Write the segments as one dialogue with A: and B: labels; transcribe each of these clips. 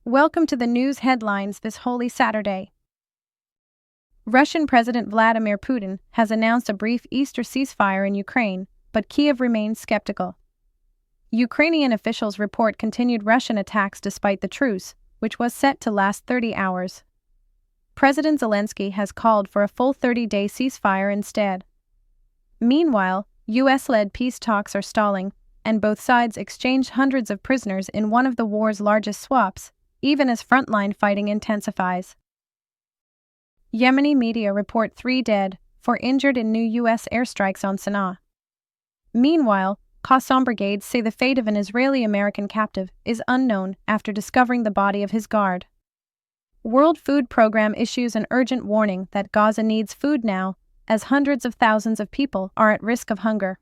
A: Welcome to the news headlines this Holy Saturday. Russian President Vladimir Putin has announced a brief Easter ceasefire in Ukraine, but Kyiv remains skeptical. Ukrainian officials report continued Russian attacks despite the truce, which was set to last 30 hours. President Zelensky has called for a full 30-day ceasefire instead. Meanwhile, US-led peace talks are stalling, and both sides exchanged hundreds of prisoners in one of the war's largest swaps, even as frontline fighting intensifies. Yemeni media report 3 dead, 4 injured in new U.S. airstrikes on Sana'a. Meanwhile, Qassam brigades say the fate of an Israeli-American captive is unknown after discovering the body of his guard. World Food Program issues an urgent warning that Gaza needs food now, as hundreds of thousands of people are at risk of hunger.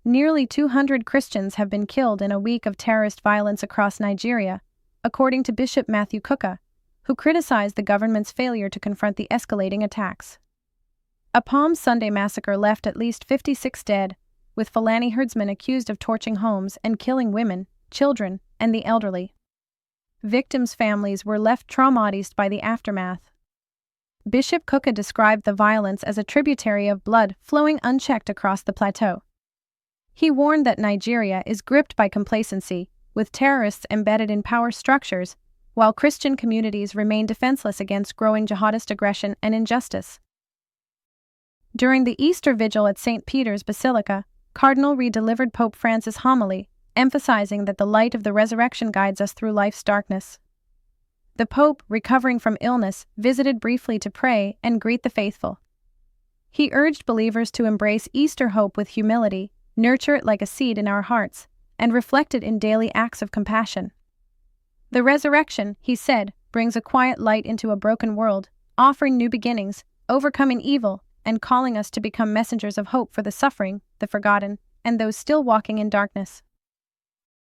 A: Nearly 200 Christians have been killed in a week of terrorist violence across Nigeria, according to Bishop Matthew Kuka, who criticized the government's failure to confront the escalating attacks. A Palm Sunday massacre left at least 56 dead, with Fulani herdsmen accused of torching homes and killing women, children, and the elderly. Victims' families were left traumatized by the aftermath. Bishop Kuka described the violence as a tributary of blood flowing unchecked across the plateau. He warned that Nigeria is gripped by complacency, with terrorists embedded in power structures, while Christian communities remain defenseless against growing jihadist aggression and injustice. During the Easter Vigil at St. Peter's Basilica, Cardinal Re delivered Pope Francis' homily, emphasizing that the light of the resurrection guides us through life's darkness. The Pope, recovering from illness, visited briefly to pray and greet the faithful. He urged believers to embrace Easter hope with humility, nurture it like a seed in our hearts, and reflect it in daily acts of compassion. The resurrection, he said, brings a quiet light into a broken world, offering new beginnings, overcoming evil, and calling us to become messengers of hope for the suffering, the forgotten, and those still walking in darkness.